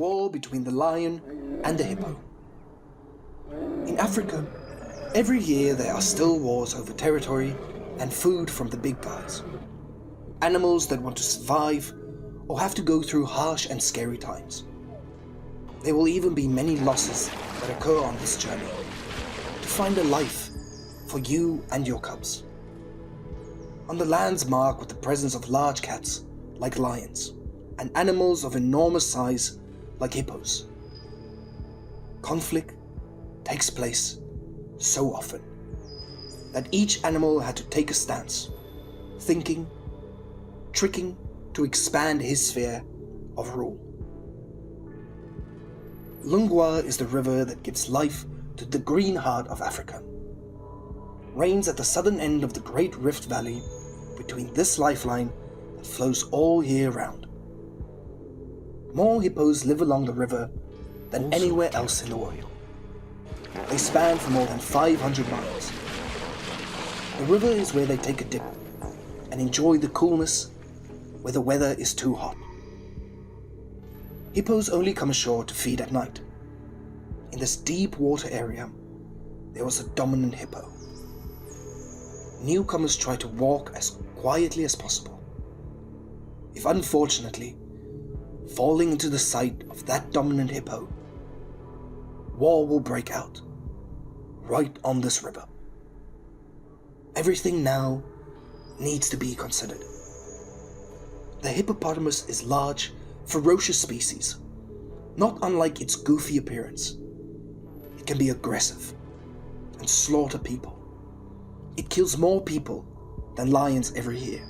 war between the lion and the hippo. In Africa, every year there are still wars over territory and food from the big guys. Animals that want to survive or have to go through harsh and scary times. There will even be many losses that occur on this journey to find a life for you and your cubs. On the lands marked with the presence of large cats like lions and animals of enormous size like hippos, conflict takes place so often that each animal had to take a stance, thinking, tricking to expand his sphere of rule. Lungwa is the river that gives life to the green heart of Africa. Rains at the southern end of the Great Rift Valley between this lifeline that flows all year round. More hippos live along the river than anywhere else in the world. They span for more than 500 miles. The river is where they take a dip and enjoy the coolness where the weather is too hot. Hippos only come ashore to feed at night. In this deep water area, there was a dominant hippo. Newcomers try to walk as quietly as possible. If unfortunately, falling into the sight of that dominant hippo, war will break out right on this river. Everything now needs to be considered. The hippopotamus is large, ferocious species, not unlike its goofy appearance. It can be aggressive and slaughter people. It kills more people than lions every year.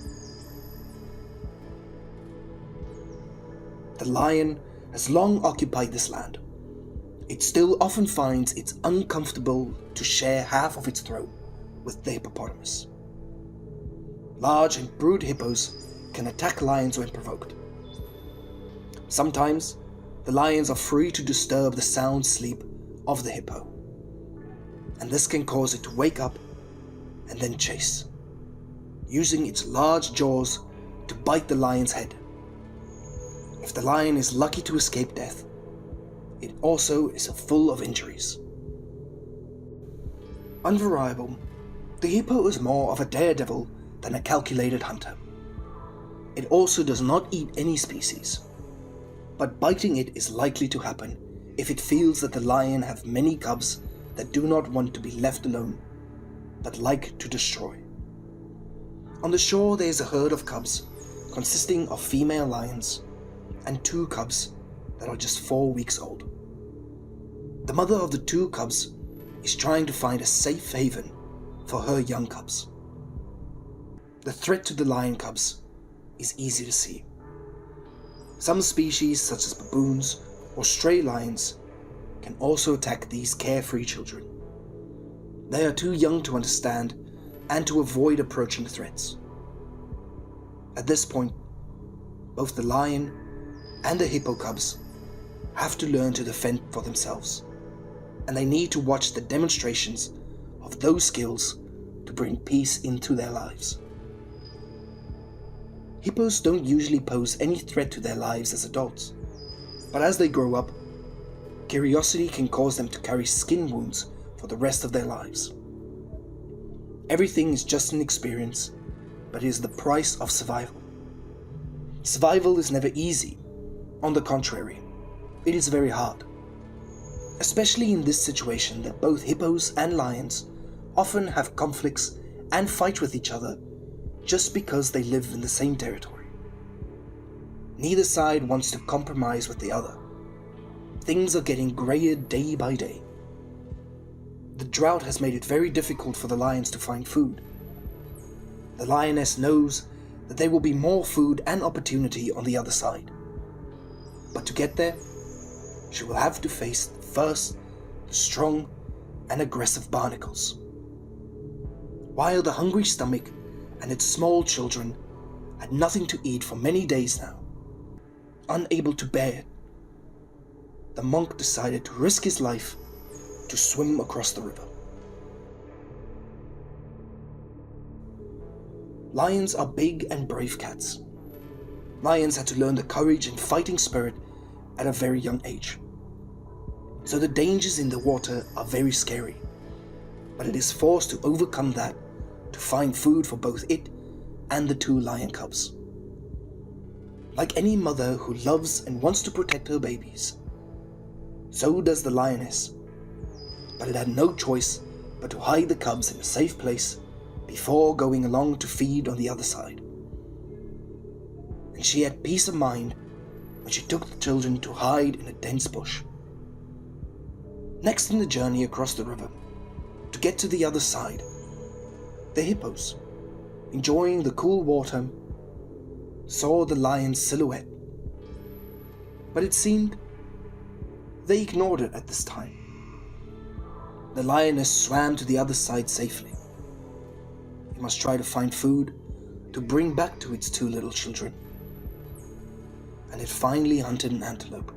The lion has long occupied this land. It still often finds it's uncomfortable to share half of its throat with the hippopotamus. Large and brood hippos can attack lions when provoked. Sometimes, the lions are free to disturb the sound sleep of the hippo, and this can cause it to wake up and then chase, using its large jaws to bite the lion's head. If the lion is lucky to escape death, it also is full of injuries. Unvariable, the hippo is more of a daredevil than a calculated hunter. It also does not eat any species, but biting it is likely to happen if it feels that the lion have many cubs that do not want to be left alone, but like to destroy. On the shore there is a herd of cubs consisting of female lions and 2 cubs that are just 4 weeks old. The mother of the 2 cubs is trying to find a safe haven for her young cubs. The threat to the lion cubs is easy to see. Some species such as baboons or stray lions can also attack these carefree children. They are too young to understand and to avoid approaching threats. At this point, both the lion and the hippo cubs have to learn to defend for themselves, and they need to watch the demonstrations of those skills to bring peace into their lives. Hippos don't usually pose any threat to their lives as adults, but as they grow up, curiosity can cause them to carry skin wounds for the rest of their lives. Everything is just an experience, but it is the price of survival. Survival is never easy. On the contrary, it is very hard. Especially in this situation that both hippos and lions often have conflicts and fight with each other just because they live in the same territory. Neither side wants to compromise with the other. Things are getting grayer day by day. The drought has made it very difficult for the lions to find food. The lioness knows that there will be more food and opportunity on the other side. But to get there, she will have to face first the strong and aggressive barnacles. While the hungry stomach and its small children had nothing to eat for many days now, unable to bear it, the monk decided to risk his life to swim across the river. Lions are big and brave cats. Lions had to learn the courage and fighting spirit at a very young age. So the dangers in the water are very scary, but it is forced to overcome that to find food for both it and the 2 lion cubs. Like any mother who loves and wants to protect her babies, so does the lioness, but it had no choice but to hide the cubs in a safe place before going along to feed on the other side. And she had peace of mind when she took the children to hide in a dense bush. Next in the journey across the river, to get to the other side, the hippos, enjoying the cool water, saw the lion's silhouette. But it seemed they ignored it at this time. The lioness swam to the other side safely. It must try to find food to bring back to its 2 little children. And it finally hunted an antelope.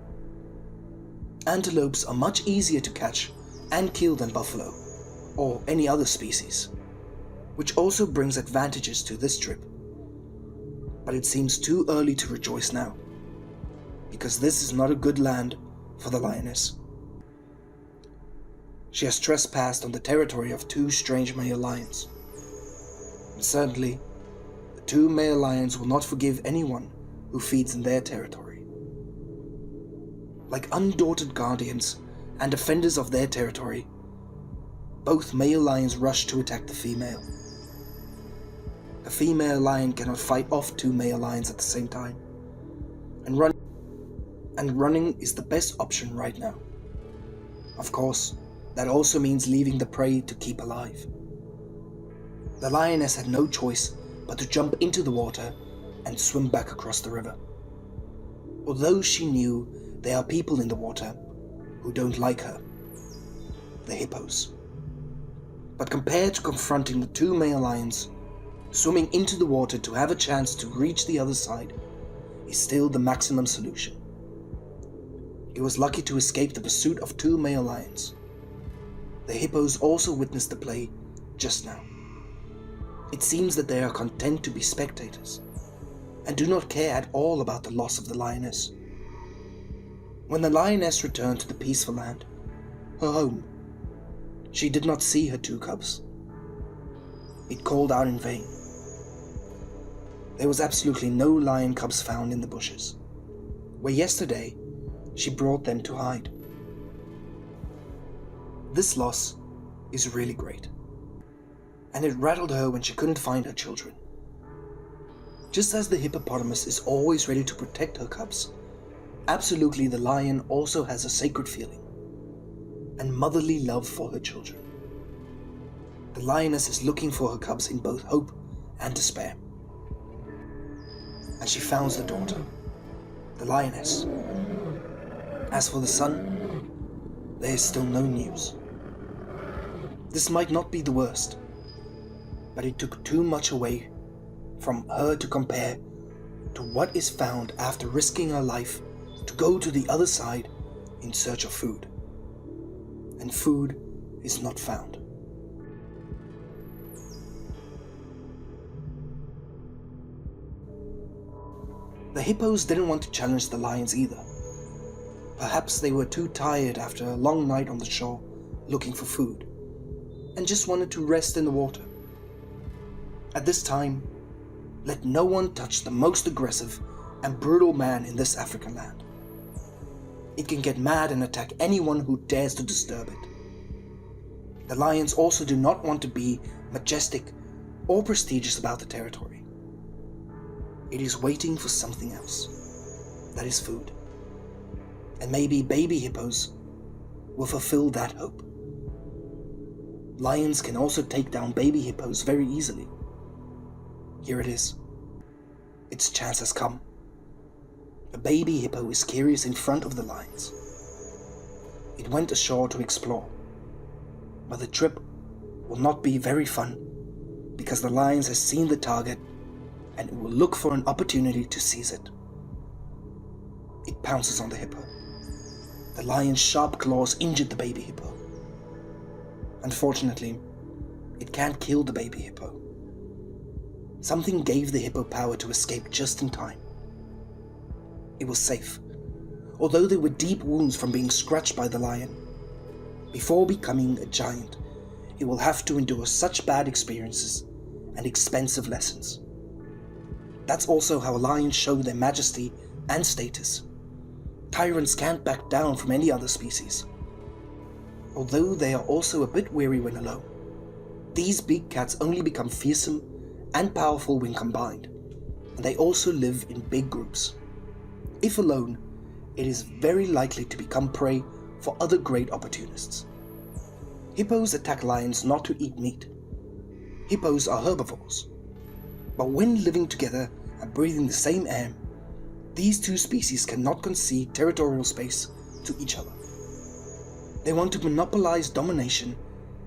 Antelopes are much easier to catch and kill than buffalo or any other species, which also brings advantages to this trip. But it seems too early to rejoice now, because this is not a good land for the lioness. She has trespassed on the territory of 2 strange male lions. And certainly, the 2 male lions will not forgive anyone who feeds in their territory. Like undaunted guardians and defenders of their territory, both male lions rush to attack the female. A female lion cannot fight off 2 male lions at the same time, and running is the best option right now. Of course, that also means leaving the prey to keep alive. The lioness had no choice but to jump into the water and swim back across the river. Although she knew there are people in the water who don't like her, the hippos. But compared to confronting the 2 male lions, swimming into the water to have a chance to reach the other side is still the maximum solution. It was lucky to escape the pursuit of 2 male lions. The hippos also witnessed the play just now. It seems that they are content to be spectators and do not care at all about the loss of the lioness. When the lioness returned to the peaceful land, her home, she did not see her 2 cubs. It called out in vain. There was absolutely no lion cubs found in the bushes, where yesterday she brought them to hide. This loss is really great, and it rattled her when she couldn't find her children. Just as the hippopotamus is always ready to protect her cubs, absolutely the lion also has a sacred feeling and motherly love for her children. The lioness is looking for her cubs in both hope and despair. And she founds the daughter, the lioness. As for the son, there is still no news. This might not be the worst, but it took too much away from her to compare to what is found after risking her life to go to the other side in search of food. And food is not found. The hippos didn't want to challenge the lions either. Perhaps they were too tired after a long night on the shore looking for food, and just wanted to rest in the water. At this time, let no one touch the most aggressive and brutal man in this African land. It can get mad and attack anyone who dares to disturb it. The lions also do not want to be majestic or prestigious about the territory. It is waiting for something else. That is food. And maybe baby hippos will fulfill that hope. Lions can also take down baby hippos very easily. Here it is. Its chance has come. A baby hippo is curious in front of the lions. It went ashore to explore, but the trip will not be very fun because the lions has seen the target and it will look for an opportunity to seize it. It pounces on the hippo. The lion's sharp claws injured the baby hippo. Unfortunately, it can't kill the baby hippo. Something gave the hippo power to escape just in time. It was safe, although they were deep wounds from being scratched by the lion. Before becoming a giant, it will have to endure such bad experiences and expensive lessons. That's also how lions show their majesty and status. Tyrants can't back down from any other species. Although they are also a bit wary when alone, these big cats only become fearsome and powerful when combined, and they also live in big groups. If alone, it is very likely to become prey for other great opportunists. Hippos attack lions not to eat meat. Hippos are herbivores. But when living together and breathing the same air, these two species cannot concede territorial space to each other. They want to monopolize domination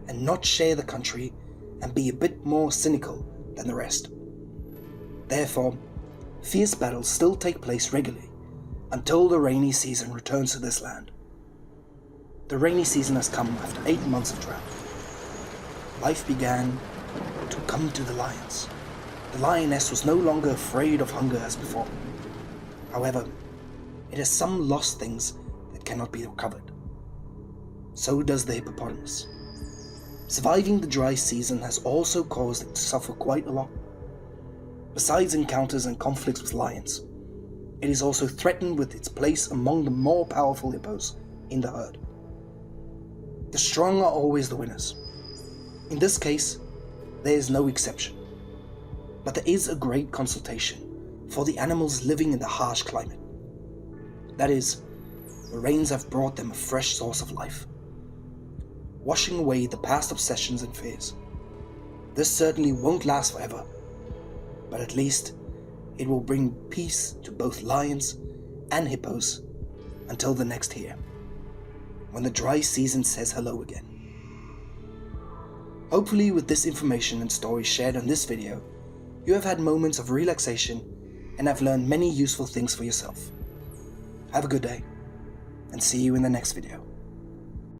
and not share the country and be a bit more cynical than the rest. Therefore, fierce battles still take place regularly until the rainy season returns to this land. The rainy season has come after 8 months of drought. Life began to come to the lions. The lioness was no longer afraid of hunger as before. However, it has some lost things that cannot be recovered. So does the hippopotamus. Surviving the dry season has also caused it to suffer quite a lot. Besides encounters and conflicts with lions, it is also threatened with its place among the more powerful hippos in the herd. The strong are always the winners. In this case, there is no exception. But there is a great consultation for the animals living in the harsh climate. That is, the rains have brought them a fresh source of life, washing away the past obsessions and fears. This certainly won't last forever, but at least it will bring peace to both lions and hippos until the next year, when the dry season says hello again. Hopefully with this information and stories shared on this video, you have had moments of relaxation and have learned many useful things for yourself. Have a good day, and see you in the next video.